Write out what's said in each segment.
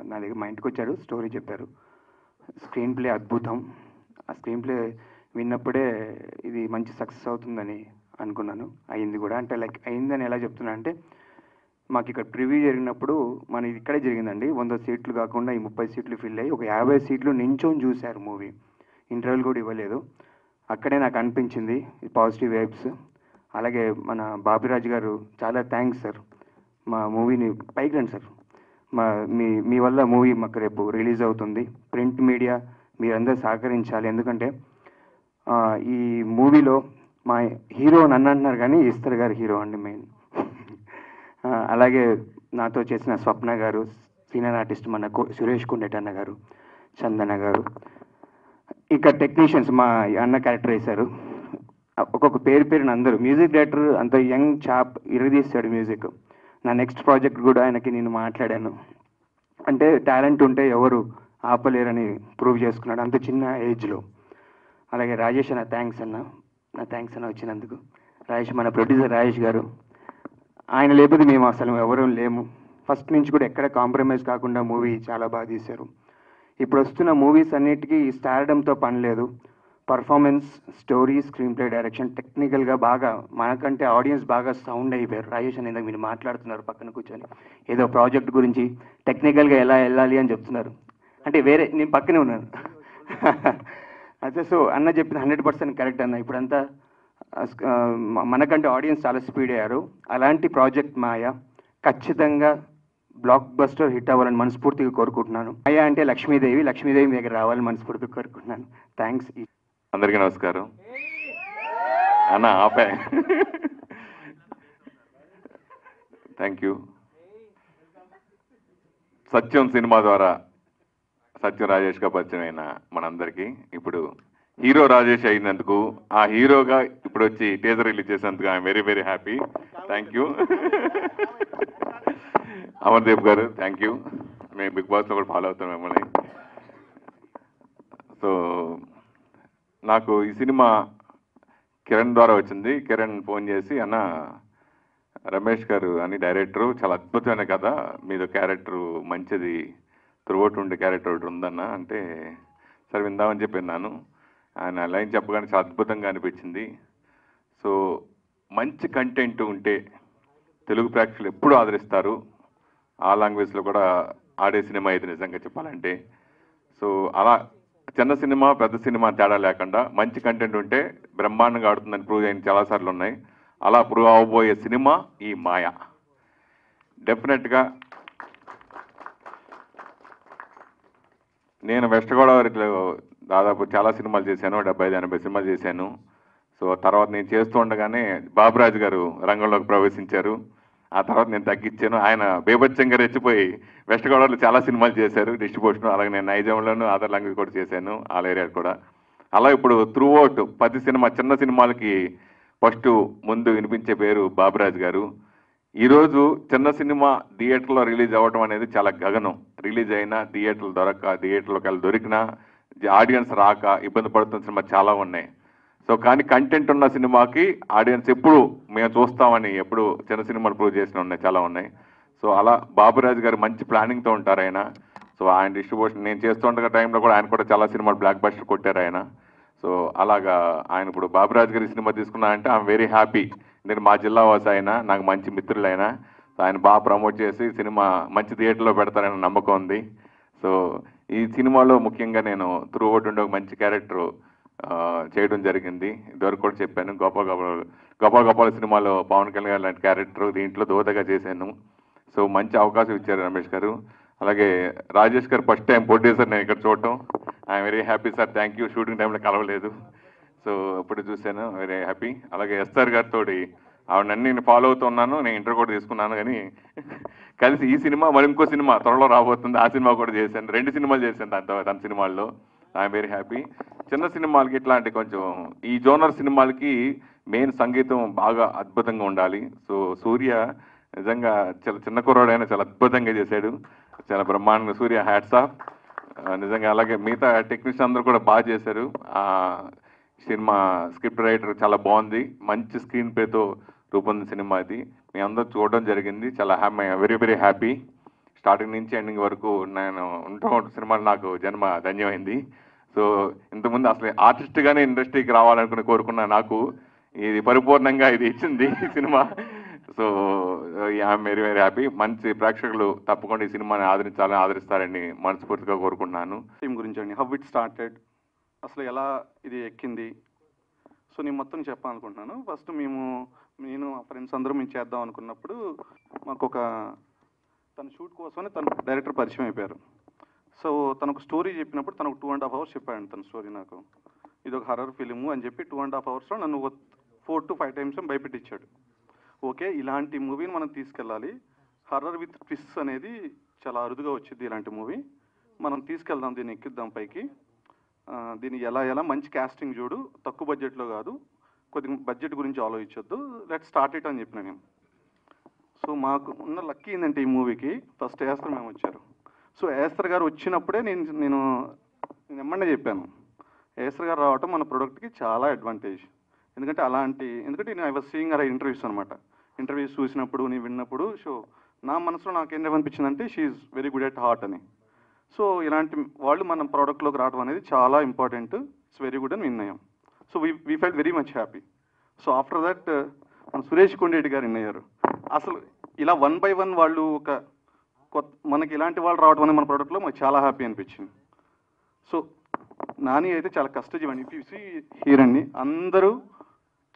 నా దగ్గర మా ఇంటికి వచ్చారు, స్టోరీ చెప్పారు. స్క్రీన్ ప్లే అద్భుతం. ఆ స్క్రీన్ ప్లే విన్నప్పుడే ఇది మంచి సక్సెస్ అవుతుందని అనుకున్నాను. అయింది కూడా. అంటే లైక్ అయిందని ఎలా చెప్తున్నా అంటే, మాకు ఇక్కడ ప్రివ్యూ జరిగినప్పుడు మన ఇక్కడే జరిగిందండి. 100 సీట్లు కాకుండా ఈ 30 సీట్లు ఫిల్ అయ్యి ఒక 50 సీట్లు నించొని చూశారు మూవీ. ఇంటర్వ్యూలు కూడా ఇవ్వలేదు. అక్కడే నాకు అనిపించింది పాజిటివ్ వైబ్స్. అలాగే మన బాపిరాజు గారు చాలా థ్యాంక్స్ సార్. మా మూవీని పైకి రండి సార్. మీ మీ వల్ల మూవీ మాకు రేపు రిలీజ్ అవుతుంది. ప్రింట్ మీడియా మీరందరూ సహకరించాలి. ఎందుకంటే ఈ మూవీలో మా హీరో నన్ను అంటున్నారు కానీ ఈశ్వర్ గారు హీరో అండి మెయిన్. అలాగే నాతో చేసిన స్వప్న గారు, సీనియర్ ఆర్టిస్ట్ మన సురేష్ కుండెటన్న గారు, చందన గారు, ఇక టెక్నీషియన్స్ మా అన్న క్యారెక్టర్ వేశారు. ఒక్కొక్క పేరున అందరూ. మ్యూజిక్ డైరెక్టర్ అంత యంగ్ చాప్ ఇరగదీశాడు మ్యూజిక్. నా నెక్స్ట్ ప్రాజెక్ట్ కూడా ఆయనకి నేను మాట్లాడాను. అంటే టాలెంట్ ఉంటే ఎవరు ఆపలేరని ప్రూవ్ చేసుకున్నాడు అంత చిన్న ఏజ్లో. అలాగే రాజేష్ అన్న థ్యాంక్స్ అన్న, నా థ్యాంక్స్ అన్న వచ్చినందుకు. రాజేష్ మన ప్రొడ్యూసర్ రాజేష్ గారు, ఆయన లేకపోతే మేము అసలు ఎవరూ లేము. ఫస్ట్ నుంచి కూడా ఎక్కడ కాంప్రమైజ్ కాకుండా మూవీ చాలా బాగా తీశారు. ఇప్పుడు వస్తున్న మూవీస్ అన్నిటికీ స్టార్డంతో పని లేదు. Performance, story, screen play, direction టెక్నికల్గా బాగా మనకంటే ఆడియన్స్ బాగా సౌండ్ అయిపోయారు. రాజేష్ అని ఇందాక మీరు మాట్లాడుతున్నారు పక్కన కూర్చొని, ఏదో ప్రాజెక్ట్ గురించి టెక్నికల్గా ఎలా వెళ్ళాలి అని చెప్తున్నారు. అంటే వేరే నేను పక్కనే ఉన్నాను. అదే సో అన్న చెప్పింది 100% కరెక్ట్ అన్న. ఇప్పుడంతా మనకంటే ఆడియన్స్ చాలా స్పీడ్ అయ్యారు. అలాంటి ప్రాజెక్ట్ మాయ ఖచ్చితంగా బ్లాక్ బస్టర్ హిట్ అవ్వాలని మనస్ఫూర్తిగా కోరుకుంటున్నాను. మాయ అంటే లక్ష్మీదేవి, లక్ష్మీదేవి మీ దగ్గర రావాలని మనస్ఫూర్తిగా కోరుకుంటున్నాను. థ్యాంక్స్. అందరికీ నమస్కారం అన్న. ఆపే. Thank you. సత్యం సినిమా ద్వారా సత్యం రాజేష్గా పరిచయం అయిన మనందరికీ ఇప్పుడు హీరో రాజేష్ అయినందుకు, ఆ హీరోగా ఇప్పుడు వచ్చి టీజర్ రిలీజ్ చేసినందుకు I'm very very happy. Thank you. Amardeep గారు థ్యాంక్ యూ. మేము బిగ్ బాస్లో కూడా ఫాలో అవుతాం మిమ్మల్ని. సో నాకు ఈ సినిమా కిరణ్ ద్వారా వచ్చింది. కిరణ్ ఫోన్ చేసి, అన్న రమేష్ గారు అని డైరెక్టరు, చాలా అద్భుతమైన కథ, మీదో క్యారెక్టరు మంచిది, త్రూఅవుట్ ఉండే క్యారెక్టర్ ఒకటి ఉందన్న అంటే, సరే విందామని చెప్పి విన్నాను. ఆయన లైన్ చెప్పగానే చాలా అద్భుతంగా అనిపించింది. సో మంచి కంటెంట్ ఉంటే తెలుగు ప్రేక్షకులు ఎప్పుడు ఆదరిస్తారు. ఆ లాంగ్వేజ్లో కూడా ఆడే సినిమా ఇది నిజంగా చెప్పాలంటే. సో అలా చిన్న సినిమా పెద్ద సినిమా తేడా లేకుండా మంచి కంటెంట్ ఉంటే బ్రహ్మాండంగా ఆడుతుందని ప్రూవ్ అయిన చాలాసార్లు ఉన్నాయి. అలా ప్రూవ్ అవబోయే సినిమా ఈ మాయ. డెఫినెట్గా నేను వెస్ట్ గోదావరిలో దాదాపు చాలా సినిమాలు చేశాను, 75-80 సినిమాలు చేశాను. సో తర్వాత నేను చేస్తూ ఉండగానే బాబురాజు గారు రంగంలోకి ప్రవేశించారు. ఆ తర్వాత నేను తగ్గించాను. ఆయన బేబచ్చంగా రెచ్చిపోయి వెస్ట్ గోదావరిలో చాలా సినిమాలు చేశారు డిస్ట్రిబ్యూషన్. అలాగే నేను నైజాంలోను అదర్ లాంగ్వేజ్ కూడా చేశాను, ఆల్ ఏరియా కూడా. అలా ఇప్పుడు త్రూఅవుట్ 10 సినిమా చిన్న సినిమాలకి ఫస్ట్ ముందు వినిపించే పేరు బాబురాజు గారు. ఈరోజు చిన్న సినిమా థియేటర్లో రిలీజ్ అవ్వడం అనేది చాలా గగనం. రిలీజ్ అయినా థియేటర్లు థియేటర్లోకి వెళ్ళి దొరికినా ఆడియన్స్ రాక ఇబ్బంది పడుతున్న సినిమా చాలా ఉన్నాయి. సో కానీ కంటెంట్ ఉన్న సినిమాకి ఆడియన్స్ ఎప్పుడు మేము చూస్తామని ఎప్పుడు చిన్న సినిమాలు ప్రూవ్ చేసిన ఉన్నాయి, చాలా ఉన్నాయి. సో అలా బాబురాజు గారు మంచి ప్లానింగ్తో ఉంటారు ఆయన. సో ఆయన డిస్ట్రిబ్యూషన్ నేను చేస్తుండగా టైంలో కూడా ఆయన కూడా చాలా సినిమాలు బ్లాక్ బస్టర్ కొట్టారు ఆయన. సో అలాగా ఆయన ఇప్పుడు బాబురాజు గారి సినిమా తీసుకున్నారంటే ఐఎమ్ వెరీ హ్యాపీ. నేను మా జిల్లా వాసి అయినా, నాకు మంచి మిత్రులైనా, ఆయన బాగా ప్రమోట్ చేసి సినిమా మంచి థియేటర్లో పెడతారని నమ్మకం ఉంది. సో ఈ సినిమాలో ముఖ్యంగా నేను త్రూఅవుట్ ఉండే ఒక మంచి క్యారెక్టర్ చేయడం జరిగింది. ఇదివరకు కూడా చెప్పాను. గోపాల సినిమాలో పవన్ కళ్యాణ్ గారు లాంటి క్యారెక్టర్ దీంట్లో దోతగా చేశాను. సో మంచి అవకాశం ఇచ్చారు రమేష్ గారు. అలాగే రాజేష్ గారు ఫస్ట్ టైం ప్రొడ్యూసర్ నేను ఇక్కడ చూడటం I'm very happy sir. Thank you. Shooting టైంలో కలవలేదు, సో ఇప్పుడు చూశాను, వెరీ హ్యాపీ. అలాగే ఎస్ఆర్ గారితో ఆవిడన్నీ నేను ఫాలో అవుతున్నాను, నేను ఇంటర్ కూడా తీసుకున్నాను. కానీ కలిసి ఈ సినిమా మరి ఇంకో సినిమా త్వరలో రాబోతుంది, ఆ సినిమా కూడా చేశాను. 2 సినిమాలు చేశాను తన సినిమాల్లో. I'm very happy. చిన్న సినిమాలకి ఇట్లాంటి కొంచెం ఈ జోనర్ సినిమాలకి మెయిన్ సంగీతం బాగా అద్భుతంగా ఉండాలి. సో సూర్య నిజంగా చాలా చిన్న కుర్రాడైనా చాలా అద్భుతంగా చేశాడు, చాలా బ్రహ్మాండంగా. సూర్య హ్యాట్స్ ఆఫ్ నిజంగా. అలాగే మిగతా టెక్నీషియన్ అందరూ కూడా బాగా చేశారు. సినిమా స్క్రిప్ట్ రైటర్ చాలా బాగుంది, మంచి స్క్రీన్ ప్లేతో రూపొందిన సినిమా ఇది. మీ అందరూ చూడడం జరిగింది, చాలా వెరీ వెరీ హ్యాపీ. స్టార్టింగ్ నుంచి ఎండింగ్ వరకు నేను ఉంటూ సినిమాలు నాకు జన్మ ధన్యమైంది. సో ఇంతకుముందు అసలు ఆర్టిస్ట్గానే ఇండస్ట్రీకి రావాలనుకుని కోరుకున్న నాకు ఇది పరిపూర్ణంగా ఇది ఇచ్చింది ఈ cinema. So I'm very very happy. మంచి ప్రేక్షకులు తప్పకుండా ఈ సినిమాని ఆదరిస్తారని మనస్ఫూర్తిగా కోరుకుంటున్నాను. టీం గురించి అండి, హౌ ఇట్ స్టార్టెడ్, అసలు ఎలా ఇది ఎక్కింది, సో నేను మొత్తం చెప్పాలనుకుంటున్నాను. ఫస్ట్ నేను మా ఫ్రెండ్స్ అందరూ మేము చేద్దాం అనుకున్నప్పుడు మాకు తన షూట్ కోసమని తన డైరెక్టర్ పరిచయం అయిపోయారు. సో తనకు స్టోరీ చెప్పినప్పుడు తనకు 2.5 hours చెప్పాడు తన స్టోరీ. నాకు ఇది ఒక హర్రర్ ఫిలిము అని చెప్పి 2.5 hours నన్ను 4 to 5 times భయపెట్టించాడు. ఓకే, ఇలాంటి మూవీని మనం తీసుకెళ్ళాలి, హర్రర్ విత్ ట్విస్ట్ అనేది చాలా అరుదుగా వచ్చింది ఇలాంటి మూవీ, మనం తీసుకెళ్దాం, దీన్ని ఎక్కిద్దాం పైకి, దీన్ని ఎలా మంచి క్యాస్టింగ్ చూడు, తక్కువ బడ్జెట్లో కాదు, కొద్దిగా బడ్జెట్ గురించి ఆలోచించొద్దు, లెట్ స్టార్ట్ ఇట్ అని చెప్పిన నేను. సో మాకు ఉన్న లక్కీ ఏంటంటే ఈ మూవీకి ఫస్ట్ ఏస్తర్ మేము వచ్చారు. సో ఏస్తర్ గారు వచ్చినప్పుడే నేను ఎమ్మడే చెప్పాను, ఏస్తర్ గారు రావటం మన ప్రోడక్ట్కి చాలా అడ్వాంటేజ్. ఎందుకంటే నేను ఐ వాజ్ సీయింగ్ అలా ఇంటర్వ్యూస్ అనమాట. ఇంటర్వ్యూస్ చూసినప్పుడు నేను విన్నప్పుడు సో నా మనసులో నాకేమనిపించిందంటే she's very good at heart అని. సో ఇలాంటి వాళ్ళు మన ప్రోడక్ట్లోకి రావడం అనేది చాలా ఇంపార్టెంట్, ఇట్స్ వెరీ గుడ్ అని విన్నాం. So we felt very much happy. So after that మన సురేష్ కొండేటి గారు విన్నయ్యారు. అసలు ఇలా 1 by 1 వాళ్ళు మనకి ఇలాంటి వాళ్ళు రావడం అనేది మన ప్రోడక్ట్లో మాకు చాలా హ్యాపీ అనిపించింది. సో నాని అయితే చాలా కష్టజీవండి. ఇఫ్ యూ సీ హీర్ అండి, అందరూ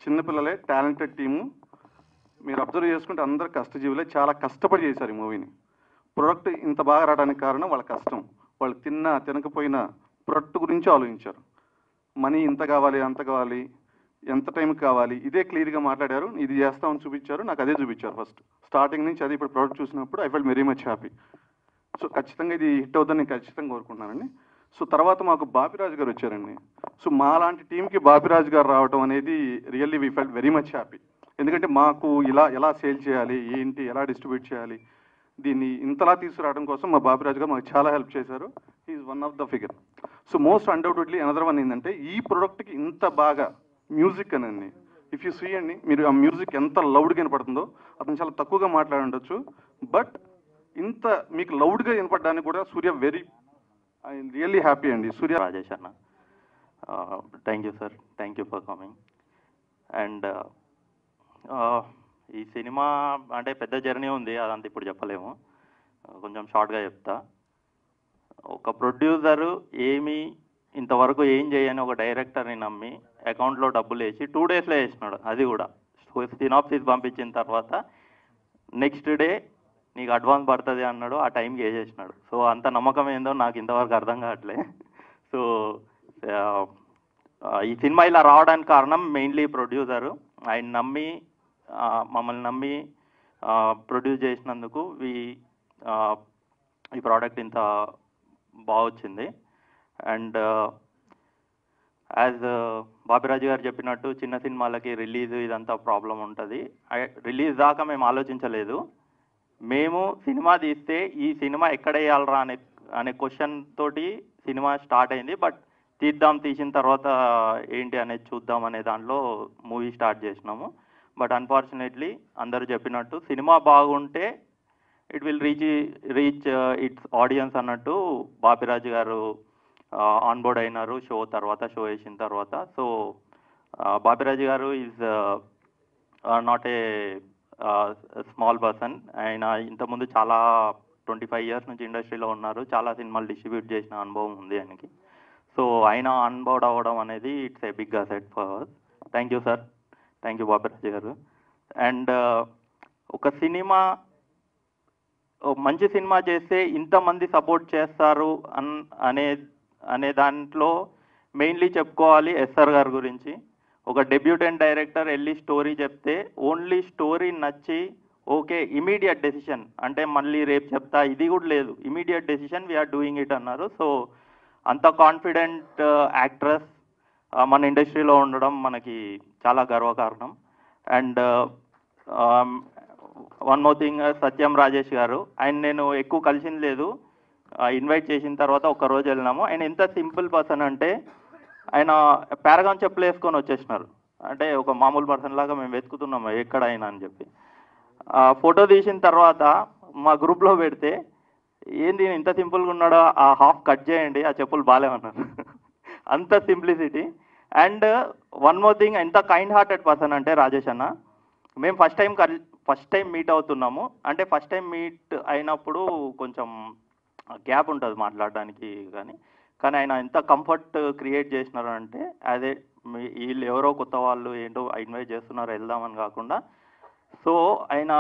చిన్నపిల్లలే, టాలెంటెడ్ టీము. మీరు అబ్జర్వ్ చేసుకుంటే అందరూ కష్టజీవులే, చాలా కష్టపడి చేశారు ఈ మూవీని. ప్రొడక్ట్ ఇంత బాగా రావడానికి కారణం వాళ్ళ కష్టం. వాళ్ళు తినకపోయినా ప్రొడక్ట్ గురించి ఆలోచించారు. మనీ ఇంత కావాలి, అంత కావాలి, ఎంత టైంకి కావాలి, ఇదే క్లియర్గా మాట్లాడారు. ఇది చేస్తామని చూపించారు, నాకు అదే చూపించారు ఫస్ట్ స్టార్టింగ్ నుంచి. అది ఇప్పుడు ప్రోడక్ట్ చూసినప్పుడు I felt very much happy. So ఖచ్చితంగా ఇది హిట్ అవుతుందని నేను ఖచ్చితంగా కోరుకుంటున్నానండి. సో తర్వాత మాకు బాపిరాజు గారు వచ్చారండి. సో మా లాంటి టీంకి బాపిరాజు గారు రావడం అనేది really we felt very much happy. ఎందుకంటే మాకు ఎలా సేల్ చేయాలి, ఏంటి, ఎలా డిస్ట్రిబ్యూట్ చేయాలి, దీన్ని ఇంతలా తీసుకురావడం కోసం మా బాపిరాజు గారు మాకు చాలా హెల్ప్ చేశారు. He's one of the figure. So most undoubtedly another one ఏంటంటే ఈ ప్రోడక్ట్కి ఇంత బాగా మ్యూజిక్ అనండి, ఇఫ్ యూ సీ అండి, మీరు ఆ మ్యూజిక్ ఎంత లౌడ్గా వినపడుతుందో, అతను చాలా తక్కువగా మాట్లాడుండొచ్చు, బట్ ఇంత మీకు లౌడ్గా వినపడడానికి కూడా సూర్య ఐ రియల్లీ హ్యాపీ అండి. సూర్య రాజేష్ అన్న, thank you sir, thank you for coming. And ఈ సినిమా అంటే పెద్ద జర్నీ ఉంది, అదంతా ఇప్పుడు చెప్పలేము, కొంచెం షార్ట్గా చెప్తా. ఒక ప్రొడ్యూసరు ఇంతవరకు ఏం చేయని ఒక డైరెక్టర్ని నమ్మి అకౌంట్లో డబ్బులు వేసి 2 daysలో వేసినాడు. అది కూడా సినాప్సిస్ పంపించిన తర్వాత నెక్స్ట్ డే నీకు అడ్వాన్స్ పడుతుంది అన్నాడు, ఆ టైంకి వేసేసినాడు. సో అంత నమ్మకం ఏందో నాకు ఇంతవరకు అర్థం కావట్లే. సో ఈ సినిమా ఇలా రావడానికి కారణం మెయిన్లీ ప్రొడ్యూసరు. ఆయన మమ్మల్ని నమ్మి ప్రొడ్యూస్ చేసినందుకు ఈ ప్రోడక్ట్ ఇంత బాగా వచ్చింది. అండ్ యాజ్ బాపిరాజు గారు చెప్పినట్టు చిన్న సినిమాలకి రిలీజ్ ఇదంతా ప్రాబ్లం ఉంటుంది. రిలీజ్ దాకా మేము ఆలోచించలేదు. మేము సినిమా తీస్తే ఈ సినిమా ఎక్కడ వేయాలరా అనే క్వశ్చన్ తోటి సినిమా స్టార్ట్ అయింది. బట్ తీసిన తర్వాత ఏంటి అనేది చూద్దాం అనే దాంట్లో మూవీ స్టార్ట్ చేసినాము. బట్ అన్ఫార్చునేట్లీ అందరూ చెప్పినట్టు సినిమా బాగుంటే it will reach its audience అన్నట్టు బాపిరాజు గారు ఆన్బోర్డ్ అయినారు షో వేసిన తర్వాత. సో బాపిరాజు గారు is not a small person. ఆయన ఇంతకుముందు చాలా 25 years నుంచి ఇండస్ట్రీలో ఉన్నారు, చాలా సినిమాలు డిస్ట్రిబ్యూట్ చేసిన అనుభవం ఉంది ఆయనకి. సో ఆయన ఆన్బోర్డ్ అవ్వడం అనేది it's a big asset for us. Thank you sir, thank you Bapiraju garu. And ఒక మంచి సినిమా చేస్తే ఇంతమంది సపోర్ట్ చేస్తారు అనే దాంట్లో మెయిన్లీ చెప్పుకోవాలి ఎస్ఆర్ గారి గురించి. ఒక డెబ్యూటెంట్ డైరెక్టర్ వెళ్ళి స్టోరీ చెప్తే ఓన్లీ స్టోరీ నచ్చి ఓకే ఇమీడియట్ డెసిషన్, అంటే మళ్ళీ రేపు చెప్తా ఇది కూడా లేదు, immediate decision we're doing it అన్నారు. సో అంత కాన్ఫిడెంట్ యాక్ట్రెస్ మన ఇండస్ట్రీలో ఉండడం మనకి చాలా గర్వకారణం. And one more thing, Satyam Rajesh garu, ఆయన నేను ఎక్కువ కలిసింది లేదు, ఇన్వైట్ చేసిన తర్వాత ఒక్కరోజు వెళ్ళినాము. ఆయన ఎంత సింపుల్ పర్సన్ అంటే ఆయన పారాగాన్ చెప్పులు వేసుకొని వచ్చేసినారు. అంటే ఒక మామూలు పర్సన్ లాగా మేము వెతుకుతున్నాము ఎక్కడ అయినా అని చెప్పి. ఫోటో తీసిన తర్వాత మా గ్రూప్లో పెడితే ఏంది ఇంత సింపుల్గా ఉన్నాడో, ఆ హాఫ్ కట్ చేయండి, ఆ చెప్పులు బాగాలేమన్నారు. అంత simplicity. And one more thing, ఎంత కైండ్ హార్టెడ్ పర్సన్ అంటే రాజేష్ అన్న, మేము ఫస్ట్ టైం మీట్ అవుతున్నాము. అంటే ఫస్ట్ టైం మీట్ అయినప్పుడు కొంచెం గ్యాప్ ఉంటుంది మాట్లాడడానికి, కానీ ఆయన ఎంత కంఫర్ట్ క్రియేట్ చేసినారు అంటే, అదే వీళ్ళు ఎవరో కొత్త వాళ్ళు ఏంటో ఇన్వైట్ చేస్తున్నారు వెళ్దామని కాకుండా, సో ఆయన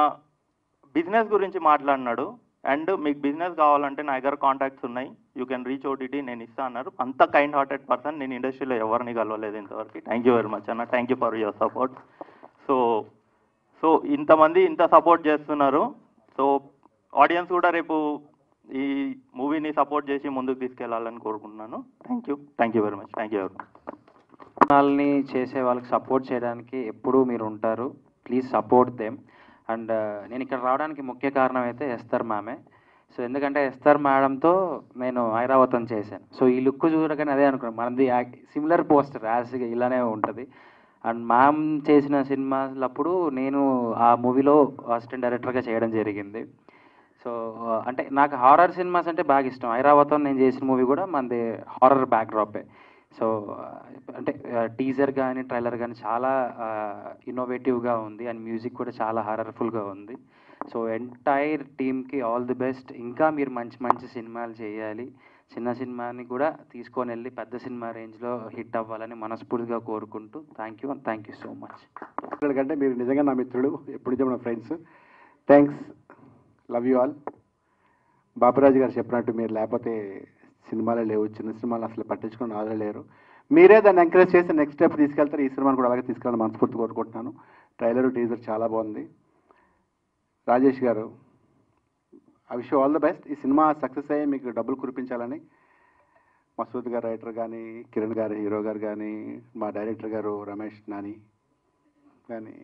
బిజినెస్ గురించి మాట్లాడినాడు. అండ్ మీకు బిజినెస్ కావాలంటే నా దగ్గర కాంటాక్ట్స్ ఉన్నాయి, యూ కెన్ రీచ్ ఓటీటీ, నేను ఇస్తా అన్నారు. అంత కైండ్ హార్టెడ్ పర్సన్ నేను ఇండస్ట్రీలో ఎవరిని కలవలేదు ఇంతవరకు. థ్యాంక్ యూ వెరీ మచ్ అన్న, thank you for your support. So ఇంతమంది ఇంత సపోర్ట్ చేస్తున్నారు. సో ఆడియన్స్ కూడా రేపు ఈ మూవీని సపోర్ట్ చేసి ముందుకు తీసుకెళ్లాలని కోరుకుంటున్నాను. Thank you very much. Thank you very much. వాళ్ళని చేసే వాళ్ళకి సపోర్ట్ చేయడానికి ఎప్పుడూ మీరు ఉంటారు. Please support them. అండ్ నేను ఇక్కడ రావడానికి ముఖ్య కారణం అయితే ఎస్తర్ మ్యామే. సో ఎందుకంటే ఎస్తర్ మేడంతో నేను ఐరావతం చేశాను. సో ఈ లుక్ చూడగానే అదే అనుకున్నాను, మనది సిమిలర్ పోస్టర్ యాజ్గా ఇలానే ఉంటుంది. అండ్ మ్యామ్ చేసిన సినిమాలప్పుడు నేను ఆ మూవీలో అసిస్టెంట్ డైరెక్టర్గా చేయడం జరిగింది. సో అంటే నాకు హారర్ సినిమాస్ అంటే బాగా ఇష్టం. ఐరావతం నేను చేసిన మూవీ కూడా మనది హారర్ బ్యాక్డ్రాపే. సో అంటే టీజర్ కానీ ట్రైలర్ కానీ చాలా ఇన్నోవేటివ్గా ఉంది. అండ్ మ్యూజిక్ కూడా చాలా హారర్ఫుల్గా ఉంది. సో ఎంటైర్ టీమ్కి ఆల్ ది బెస్ట్. ఇంకా మీరు మంచి మంచి సినిమాలు చేయాలి. చిన్న సినిమాని కూడా తీసుకొని వెళ్ళి పెద్ద సినిమా రేంజ్లో హిట్ అవ్వాలని మనస్ఫూర్తిగా కోరుకుంటూ థ్యాంక్ యూ సో మచ్. ఎందుకంటే మీరు నిజంగా నా మిత్రుడు, ఎప్పుడు నిజం నా friends. Thanks, love you all. Baburaju గారు చెప్పినట్టు మీరు లేకపోతే సినిమాలే లేవు, చిన్న సినిమాలు అసలు పట్టించుకుని ఆదరలేరు. మీరే దాన్ని ఎంకరేజ్ చేసి నెక్స్ట్ స్టెప్ తీసుకెళ్తారు. ఈ సినిమాని కూడా అలాగే తీసుకెళ్ళాలని మనస్ఫూర్తి కోరుకుంటున్నాను. ట్రైలర్ టీజర్ చాలా బాగుంది. రాజేష్ గారు, I wish you all the best. ఈ సినిమా సక్సెస్ అయ్యి మీకు డబ్బులు కురిపించాలని మసూద్ గారు రైటర్ కానీ, కిరణ్ గారు హీరో గారు కానీ, మా డైరెక్టర్ గారు రమేష్ నాని కానీ,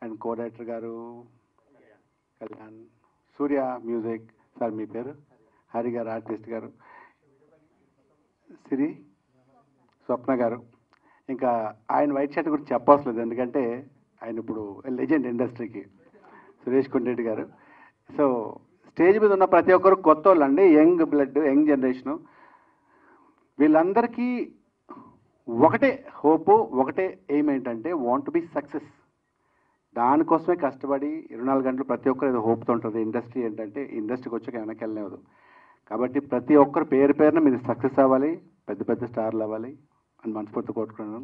అండ్ కో డైరెక్టర్ గారు కళ్యాణ్, సూర్య మ్యూజిక్ సార్, మీ పేరు హరి గారు, ఆర్టిస్ట్ గారు సిరి, స్వప్న గారు, ఇంకా ఆయన వైట్ షర్ట్ గురించి చెప్పవసలేదు ఎందుకంటే ఆయన ఇప్పుడు లెజెండ్ ఇండస్ట్రీకి, సురేష్ కొండరెడ్డి గారు. సో స్టేజ్ మీద ఉన్న ప్రతి ఒక్కరు కొత్త వాళ్ళు అండి, యంగ్ బ్లడ్, యంగ్ జనరేషను. వీళ్ళందరికీ ఒకటే హోపు, ఒకటే ఎయిమ్ ఏంటంటే వాంట్ టు బి సక్సెస్. దానికోసమే కష్టపడి 24 గంటలు ప్రతి ఒక్కరు ఏదో హోప్తో ఉంటుంది. ఇండస్ట్రీ ఏంటంటే ఇండస్ట్రీకి వచ్చాక వెనక్కి వెళ్ళలేదు. కాబట్టి ప్రతి ఒక్కరు పేరు పేరున మీరు సక్సెస్ అవ్వాలి, పెద్ద పెద్ద స్టార్లు అవ్వాలి అని మనస్ఫూర్తి కోరుకున్నాను.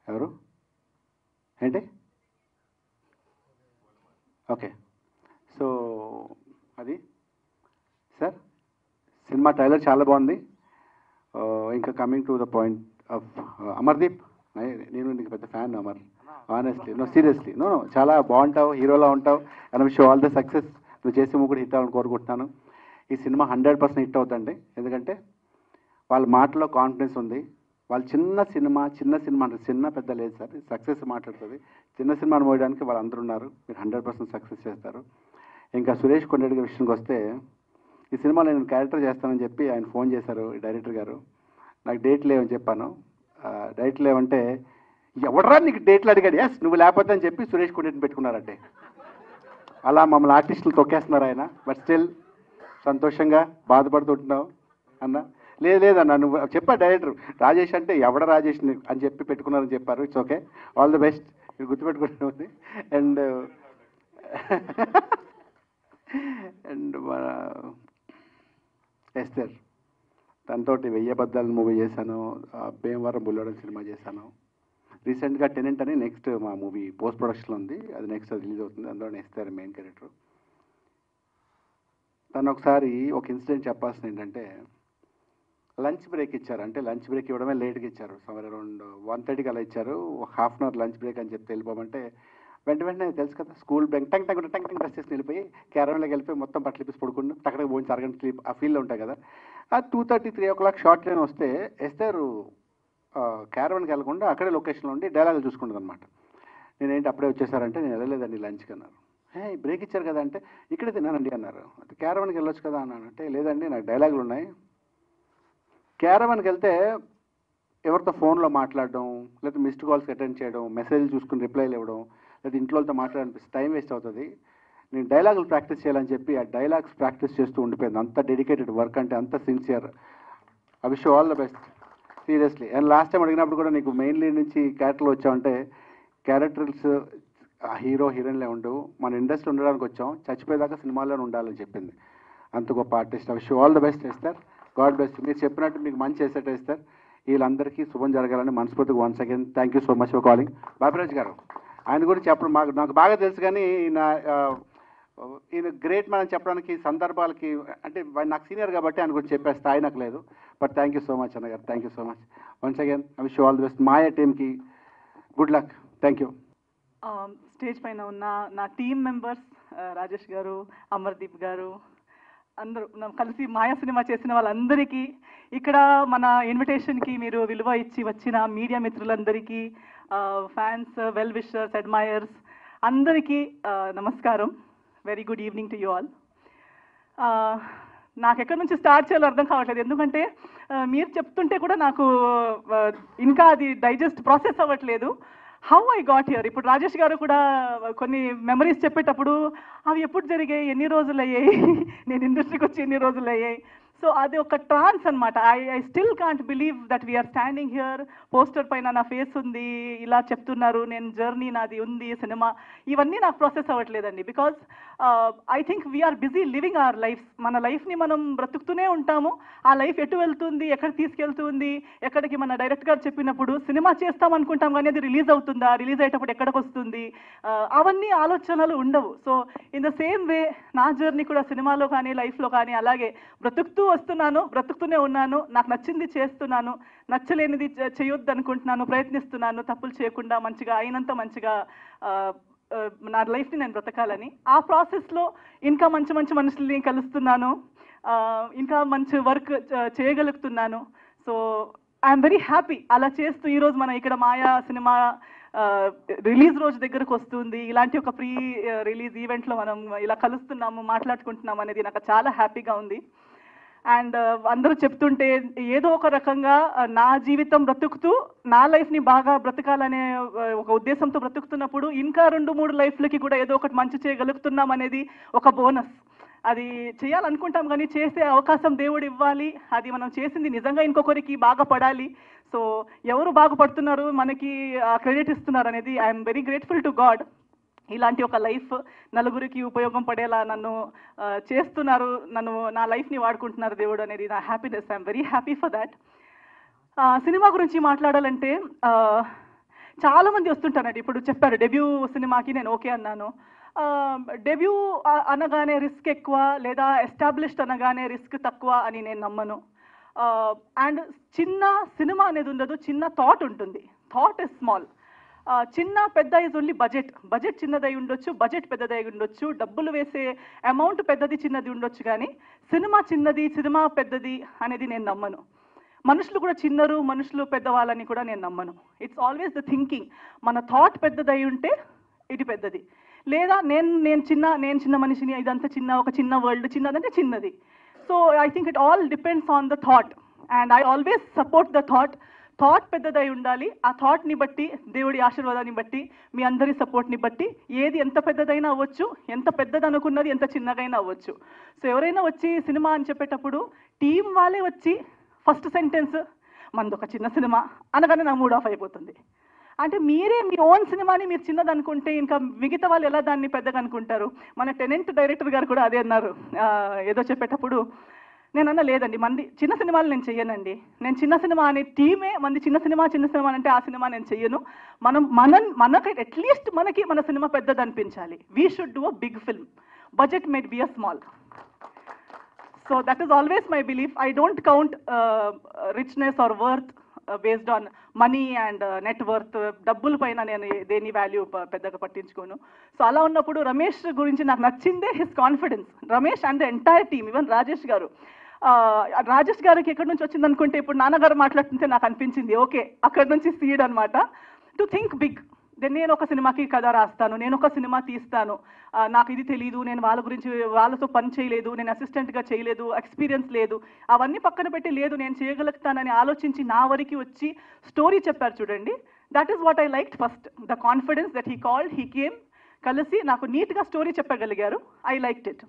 ఎవరు ఏంటి? ఓకే, సో అది సార్ సినిమా ట్రైలర్ చాలా బాగుంది. ఇంకా coming to the point of Amardeep, నేను నీకు పెద్ద fan Amar, honestly, no seriously, no చాలా బాగుంటావు, హీరోలా ఉంటావు. And wish all the success. నువ్వు చేసే మూవీ కూడా హిట్ అవ్వాలని కోరుకుంటున్నాను. ఈ సినిమా 100% హిట్ అవుతుంది. ఎందుకంటే వాళ్ళ మాటలో కాన్ఫిడెన్స్ ఉంది. వాళ్ళు చిన్న సినిమా అంటే చిన్న పెద్ద లేదు సార్, సక్సెస్ మాట్లాడుతుంది. చిన్న సినిమాను మోయడానికి వాళ్ళు అందరూ ఉన్నారు. మీరు 100% సక్సెస్ చేస్తారు. ఇంకా సురేష్ కొండరెడ్డి గారి విషయానికి వస్తే, ఈ సినిమాలో నేను క్యారెక్టర్ చేస్తానని చెప్పి ఆయన ఫోన్ చేశారు డైరెక్టర్ గారు. నాకు డేట్ లేవని చెప్పాను. డేట్ లేవంటే ఎవడరా నీకు డేట్లు అడిగాడు, ఎస్ నువ్వు లేకపోతే అని చెప్పి సురేష్ కొండరెడ్డిని పెట్టుకున్నారంటే. అలా మమ్మల్ని ఆర్టిస్టులు తొక్కేస్తున్నారు ఆయన. బట్ స్టిల్ సంతోషంగా బాధపడుతుంటున్నావు అన్న. లేదన్న, నువ్వు చెప్పా డైరెక్టర్ రాజేష్ అంటే ఎవడ రాజేష్ అని చెప్పి పెట్టుకున్నారని చెప్పారు. It's okay, all the best. మీరు గుర్తుపెట్టుకుంటుంది. అండ్ మన ఎస్తర్, తనతోటి 1000 అబద్ధాలు మూవీ చేశాను, భీమవరం బుల్లోడం సినిమా చేశాను. రీసెంట్గా టెనెంట్ అని నెక్స్ట్ మా మూవీ పోస్ట్ ప్రొడక్షన్లో ఉంది, అది నెక్స్ట్ రిలీజ్ అవుతుంది. అందులో ఎస్తర్ మెయిన్ క్యారెక్టర్. తను ఒకసారి ఒక ఇన్సిడెంట్ చెప్పాల్సింది ఏంటంటే, లంచ్ బ్రేక్ ఇచ్చారు. అంటే లంచ్ బ్రేక్ ఇవ్వడమే లేట్గా ఇచ్చారు. సమ్వేర్ అరౌండ్ 1:30కి అలా ఇచ్చారు. Half an hour lunch break అని చెప్పి వెళ్ళిపోమంటే వెంటనే తెలుసు కదా, స్కూల్ బ్యాంక్ టంగ్ డ్రెస్ చేసి వెళ్ళిపోయి క్యారవన్లోకి వెళ్ళిపోయి మొత్తం బట్టలు ఇప్పేసి పడుకుని టక్కడికి పోయించి అరగంట స్లీప్ ఆ ఫీల్లో ఉంటాయి కదా. ఆ 2:30, 3 o'clock షార్ట్ ట్రైన్ వస్తే ఎస్తారు క్యారవన్కి వెళ్ళకుండా అక్కడే లొకేషన్లో ఉండి డైలాగులు చూసుకుంటుంది అనమాట. నేనేంటి అప్పుడే వచ్చేసారంటే, నేను వెళ్ళలేదండి లంచ్కి అన్నారు. బ్రేక్ ఇచ్చారు కదా అంటే, ఇక్కడే తిన్నానండి అన్నారు. అంటే క్యారవన్కి వెళ్ళొచ్చు కదా అన్నాను. అంటే లేదండి నాకు డైలాగులు ఉన్నాయి. క్యారవన్కి వెళ్తే ఎవరితో ఫోన్లో మాట్లాడడం, లేకపోతే మిస్డ్ కాల్స్కి అటెండ్ చేయడం, మెసేజ్లు చూసుకుని రిప్లైలు ఇవ్వడం, లేదా ఇంట్లో వాళ్ళతో మాట్లాడనిపిస్తే టైం వేస్ట్ అవుతుంది. నేను డైలాగులు ప్రాక్టీస్ చేయాలని చెప్పి ఆ డైలాగ్స్ ప్రాక్టీస్ చేస్తూ ఉండిపోయింది. అంత డెడికేటెడ్ వర్క్ అంటే, అంత sincere. I wish all the best seriously. And last time అడిగినప్పుడు కూడా నీకు మెయిన్ లీడ్ నుంచి క్యారెక్టర్లు వచ్చావంటే, క్యారెక్టర్స్ హీరో హీరోయిన్లే ఉండవు, మన ఇండస్ట్రీ ఉండడానికి వచ్చాం, చచ్చిపోయేదాకా సినిమాల్లోనే ఉండాలని చెప్పింది. అంత గొప్ప artist. I wish all the best Esther. God best. మీరు చెప్పినట్టు మీకు మంచి ఎసెట్ ఎస్తర్. వీళ్ళందరికీ శుభం జరగాలని మనస్ఫూర్తిగా once again thank you so much for calling. Bapiraj గారు ఆయన గురించి చెప్పడం నాకు బాగా తెలుసు, కానీ ఈయన గ్రేట్ మ్యాన్ అని చెప్పడానికి సందర్భాలకి అంటే నాకు సీనియర్ కాబట్టి ఆయన గురించి చెప్పే స్థాయి నాకు లేదు. But thank you so much అన్న గారు. Thank you so much once again. I wish all the best. Maya టీమ్కి good luck. Thank you. Stage పైన ఉన్న నా టీమ్ మెంబర్స్ రాజేష్ గారు, అమర్దీప్ గారు, అందరూ కలిసి మాయా సినిమా చేసిన వాళ్ళందరికీ, ఇక్కడ మన ఇన్విటేషన్కి మీరు విలువ ఇచ్చి వచ్చిన మీడియా మిత్రులందరికీ, ఫ్యాన్స్, వెల్ విషర్స్, అడ్మైయర్స్ అందరికీ నమస్కారం. Very good evening to you all. నాకు ఎక్కడి నుంచి స్టార్ట్ చేయాలో అర్థం కావట్లేదు, ఎందుకంటే మీరు చెప్తుంటే కూడా నాకు ఇంకా అది డైజెస్ట్ ప్రాసెస్ అవ్వట్లేదు. How I got here. ఇప్పుడు రాజేష్ గారు కూడా కొన్ని మెమరీస్ చెప్పేటప్పుడు అవి ఎప్పుడు జరిగాయి, ఎన్ని రోజులు అయ్యాయి, నేను ఇండస్ట్రీకి వచ్చి ఎన్ని రోజులు అయ్యాయి. సో అది ఒక ట్రాన్స్ అనమాట. I still can't believe that we're standing here. Poster పైన నా ఫేస్ ఉంది, ఇలా చెప్తున్నారు, నేను జర్నీ నాది ఉంది, సినిమా, ఇవన్నీ నాకు ప్రాసెస్ అవ్వట్లేదండి. Because I think we're busy living our life. మన లైఫ్ని మనం బ్రతుకుతూనే ఉంటాము. ఆ లైఫ్ ఎటు వెళ్తుంది, ఎక్కడ తీసుకెళ్తుంది, ఎక్కడికి మన డైరెక్ట్ గారు చెప్పినప్పుడు సినిమా చేస్తాం అనుకుంటాం, కానీ అది రిలీజ్ అవుతుందా, రిలీజ్ అయ్యేటప్పుడు ఎక్కడికి వస్తుంది, అవన్నీ ఆలోచనలు ఉండవు. So in the same way నా జర్నీ కూడా సినిమాలో కానీ లైఫ్లో కానీ అలాగే బ్రతుకుతూ వస్తున్నాను, బ్రతుకుతూనే ఉన్నాను. నాకు నచ్చింది చేస్తున్నాను, నచ్చలేనిది చేయొద్దు అనుకుంటున్నాను, ప్రయత్నిస్తున్నాను తప్పులు చేయకుండా మంచిగా అయినంత మంచిగా నా లైఫ్ని నేను బ్రతకాలని. ఆ ప్రాసెస్లో ఇంకా మంచి మంచి మనుషుల్ని కలుస్తున్నాను, ఇంకా మంచి వర్క్ చేయగలుగుతున్నాను. So I'm very happy. అలా చేస్తూ ఈరోజు మనం ఇక్కడ మాయా సినిమా రిలీజ్ రోజు దగ్గరకు వస్తుంది, ఇలాంటి ఒక ప్రీ రిలీజ్ ఈవెంట్లో మనం ఇలా కలుస్తున్నాము, మాట్లాడుకుంటున్నాము అనేది నాకు చాలా హ్యాపీగా ఉంది. అండ్ అందరూ చెప్తుంటే ఏదో ఒక రకంగా నా జీవితం బ్రతుకుతూ నా లైఫ్ని బాగా బ్రతకాలనే ఒక ఉద్దేశంతో బ్రతుకుతున్నప్పుడు ఇంకా 2-3 లైఫ్లకి కూడా ఏదో ఒకటి మంచి చేయగలుగుతున్నాం అనేది ఒక బోనస్. అది చేయాలనుకుంటాం, కానీ చేసే అవకాశం దేవుడు ఇవ్వాలి. అది మనం చేసింది నిజంగా ఇంకొకరికి బాగా పడాలి. సో ఎవరు బాగుపడుతున్నారు, మనకి క్రెడిట్ ఇస్తున్నారు అనేది I'm very grateful to God. ఇలాంటి ఒక లైఫ్ నలుగురికి ఉపయోగం పడేలా నన్ను చేస్తున్నారు, నా లైఫ్ని వాడుకుంటున్నారు దేవుడు అనేది నా happiness. I'm very happy for that. Cinema గురించి మాట్లాడాలంటే చాలామంది వస్తుంటారండి. ఇప్పుడు చెప్పారు డెబ్యూ సినిమాకి నేను ఓకే అన్నాను. డెబ్యూ అనగానే రిస్క్ ఎక్కువ, లేదా ఎస్టాబ్లిష్డ్ అనగానే రిస్క్ తక్కువ అని నేను నమ్మను. అండ్ చిన్న సినిమా అనేది ఉండదు, చిన్న థాట్ ఉంటుంది. Thought is small. చిన్న పెద్ద ఇస్ ఓన్లీ బడ్జెట్ చిన్నదై ఉండొచ్చు, బడ్జెట్ పెద్దదై ఉండొచ్చు, డబ్బులు వేసే అమౌంట్ పెద్దది చిన్నది ఉండొచ్చు, కానీ సినిమా చిన్నది సినిమా పెద్దది అనేది నేను నమ్మను. మనుషులు కూడా చిన్నరు, మనుషులు పెద్దవాళ్ళని కూడా నేను నమ్మను. It's always the thinking. మన థాట్ పెద్దదై ఉంటే ఇది పెద్దది, లేదా నేను చిన్న మనిషిని, ఇదంతా ఒక చిన్న వరల్డ్, చిన్నదంటే చిన్నది. So I think it all depends on the thought, and I always support the thought. Thought పెద్దదై ఉండాలి. ఆ థాట్ని బట్టి, దేవుడి ఆశీర్వాదాన్ని బట్టి, మీ అందరి సపోర్ట్ని బట్టి ఏది ఎంత పెద్దదైనా అవ్వచ్చు, ఎంత పెద్దది అనుకున్నది ఎంత చిన్నగైనా అవ్వచ్చు. సో ఎవరైనా వచ్చి సినిమా అని చెప్పేటప్పుడు టీం వాళ్ళే వచ్చి ఫస్ట్ సెంటెన్స్ మనది ఒక చిన్న సినిమా అనగానే నా మూడ్ ఆఫ్ అయిపోతుంది. అంటే మీరే మీ ఓన్ సినిమాని మీరు చిన్నది అనుకుంటే ఇంకా మిగతా వాళ్ళు ఎలా దాన్ని పెద్దగా అనుకుంటారు? మన టెనెంట్ డైరెక్టర్ గారు కూడా అదే అన్నారు ఏదో చెప్పేటప్పుడు. నేను అన్న లేదండి, మంది చిన్న సినిమాలు నేను చెయ్యనండి. నేను చిన్న సినిమా అనే టీమే మంది చిన్న సినిమా అంటే ఆ సినిమా నేను చెయ్యను. మనకి అట్లీస్ట్ మనకి మన సినిమా పెద్దది అనిపించాలి. We should do a big film. Budget made be a small. So that is always my belief. I don't count richness or worth based on money and net worth. డబ్బుల పైన నేను దేని value పెద్దగా పట్టించుకోను. So అలా ఉన్నప్పుడు రమేష్ గురించి నాకు నచ్చిందే his confidence. Ramesh and the entire team, even Rajesh గారికి ఎక్కడి నుంచి వచ్చింది అనుకుంటే, ఇప్పుడు నాన్నగారు మాట్లాడుతుంటే నాకు అనిపించింది ఓకే అక్కడి నుంచి సీడ్ అనమాట. To think big. నేను ఒక సినిమాకి కథ రాస్తాను, నేను ఒక సినిమా తీస్తాను, నాకు ఇది తెలీదు, నేను వాళ్ళతో పని చేయలేదు, నేను అసిస్టెంట్గా చేయలేదు, ఎక్స్పీరియన్స్ లేదు, అవన్నీ పక్కన పెట్టి లేదు నేను చేయగలుగుతానని ఆలోచించి నా వరకు వచ్చి స్టోరీ చెప్పారు చూడండి. That is what I liked first. The confidence that he called, he came, కలిసి నాకు నీట్గా స్టోరీ చెప్పగలిగారు. I liked it.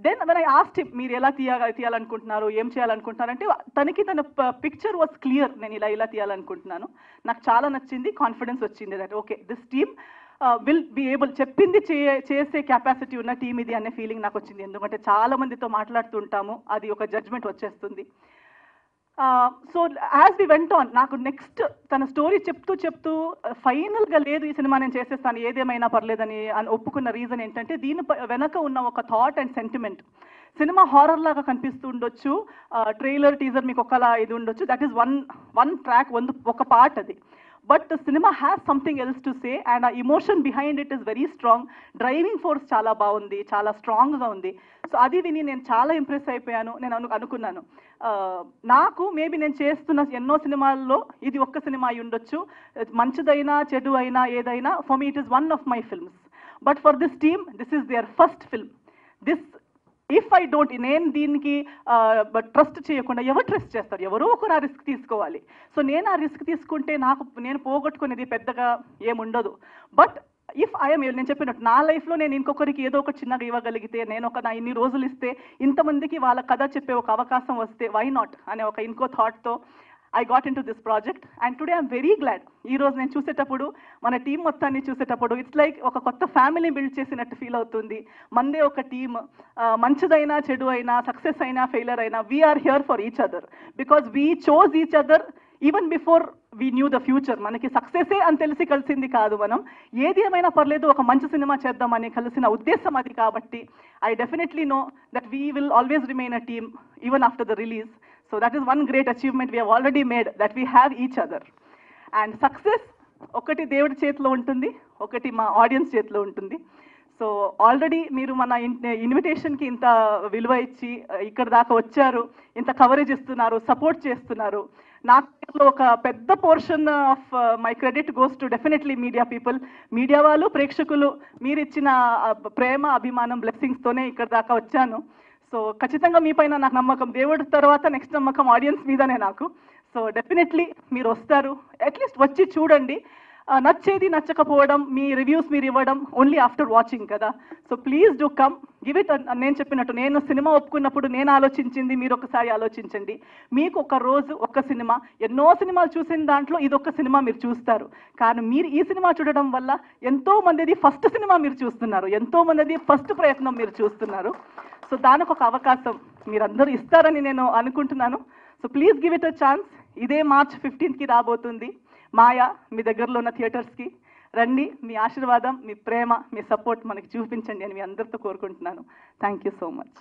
Then when I asked him, మీరు ఎలా తీయాలనుకుంటున్నారు, ఏం చేయాలనుకుంటున్నారు అంటే తనకి తన పిక్చర్ వాజ్ క్లియర్, నేను ఇలా తీయాలనుకుంటున్నాను. నాకు చాలా నచ్చింది, కాన్ఫిడెన్స్ వచ్చింది that okay this team will be able, చెప్పింది చేసే కెపాసిటీ ఉన్న టీమ్ ఇది అనే ఫీలింగ్ నాకు వచ్చింది. ఎందుకంటే చాలా మందితో మాట్లాడుతుంటాము, అది ఒక జడ్జ్మెంట్ వచ్చేస్తుంది. So as we went on, నాకు నెక్స్ట్ తన స్టోరీ చెప్తూ ఫైనల్గా లేదు ఈ సినిమా నేను చేసేస్తాను ఏదేమైనా పర్లేదని ఒప్పుకున్న రీజన్ ఏంటంటే దీని వెనక ఉన్న ఒక thought and sentiment. Cinema horror లాగా కనిపిస్తూ ఉండొచ్చు, ట్రైలర్ టీజర్ మీకు ఒకలా ఇది ఉండొచ్చు, దట్ ఈస్ వన్ ట్రాక్, ఒక పార్ట్ అది. But cinema has something else to say and ఆ emotion behind it is very strong. Driving force చాలా బాగుంది, చాలా స్ట్రాంగ్గా ఉంది. సో అది విని నేను చాలా ఇంప్రెస్ అయిపోయాను. నేను అనుకున్నాను నాకు మేబీ నేను చేస్తున్న ఎన్నో సినిమాల్లో ఇది ఒక్క సినిమా అయి ఉండొచ్చు, మంచిదైనా చెడు అయినా ఏదైనా, for me it is one of my films. But for this team this is their first film. If I don't, నేను దీనికి ట్రస్ట్ చేయకుండా ఎవరు ట్రస్ట్ చేస్తారు? ఎవరో ఒకరు ఆ రిస్క్ తీసుకోవాలి. సో నేను ఆ రిస్క్ తీసుకుంటే నేను పోగొట్టుకునేది పెద్దగా ఏముండదు. బట్ ఇఫ్ ఐఎమ్, నేను చెప్పినట్టు నా లైఫ్లో నేను ఇంకొకరికి ఏదో ఒక చిన్నగా ఇవ్వగలిగితే, నేను నా ఇన్ని రోజులు ఇస్తే ఇంతమందికి వాళ్ళ కథ చెప్పే ఒక అవకాశం వస్తే వై నాట్ అనే ఒక ఇంకో థాట్తో I got into this project. And today I'm very glad. ఈరోజు నేను చూసేటప్పుడు, మన టీం మొత్తాన్ని చూసేటప్పుడు ఇట్స్ లైక్ ఒక కొత్త ఫ్యామిలీ బిల్డ్ చేసినట్టు ఫీల్ అవుతుంది. మందే ఒక టీమ్, మంచిదైనా చెడు అయినా, సక్సెస్ అయినా ఫెయిలర్ అయినా, we're here for each other because we chose each other even before we knew the future. మనకి సక్సెసే అని తెలిసి కలిసింది కాదు, మనం ఏది ఏమైనా పర్లేదు ఒక మంచి సినిమా చేద్దామని కలిసిన ఉద్దేశం అది. కాబట్టి I definitely know that we will always remain a team even after the release. So that is one great achievement we have already made, that we have each other. And success ఒకటి దేవుడి చేతిలో ఉంటుంది, ఒకటి మా audience చేతిలో ఉంటుంది. So already మీరు మన ఇన్విటేషన్కి ఇంత విలువ ఇచ్చి ఇక్కడ దాకా వచ్చారు, ఇంత కవరేజ్ ఇస్తున్నారు, సపోర్ట్ చేస్తున్నారు. నాకు ఒక పెద్ద portion of my credit goes to definitely media people. Media వాళ్ళు, ప్రేక్షకులు, మీరు ఇచ్చిన ప్రేమ, అభిమానం, బ్లెస్సింగ్స్తోనే ఇక్కడ దాకా వచ్చాను. సో ఖచ్చితంగా మీ పైన నాకు నమ్మకం, దేవుడి తర్వాత నెక్స్ట్ నమ్మకం ఆడియన్స్ మీదనే నాకు. సో డెఫినెట్లీ మీరు వస్తారు, అట్లీస్ట్ వచ్చి చూడండి. నచ్చేది నచ్చకపోవడం, మీ రివ్యూస్ మీరు ఇవ్వడం ఓన్లీ ఆఫ్టర్ వాచింగ్ కదా. So please do come, give it. నేను చెప్పినట్టు నేను సినిమా ఒప్పుకున్నప్పుడు నేను ఆలోచించింది మీరు ఒకసారి ఆలోచించండి. మీకు ఒక రోజు ఒక సినిమా, ఎన్నో సినిమాలు చూసిన దాంట్లో ఇదొక సినిమా మీరు చూస్తారు. కానీ మీరు ఈ సినిమా చూడడం వల్ల ఎంతో మందిది ఫస్ట్ సినిమా మీరు చూస్తున్నారు, ఎంతో మందిది ఫస్ట్ ప్రయత్నం మీరు చూస్తున్నారు. సో దానికి ఒక అవకాశం మీరందరూ ఇస్తారని నేను అనుకుంటున్నాను. So please give it a chance. ఇదే March 15కి రాబోతుంది మాయా, మీ దగ్గరలో ఉన్న థియేటర్స్కి రండి. మీ ఆశీర్వాదం, మీ ప్రేమ, మీ సపోర్ట్ మనకి చూపించండి అని మీ అందరితో కోరుకుంటున్నాను. Thank you so much.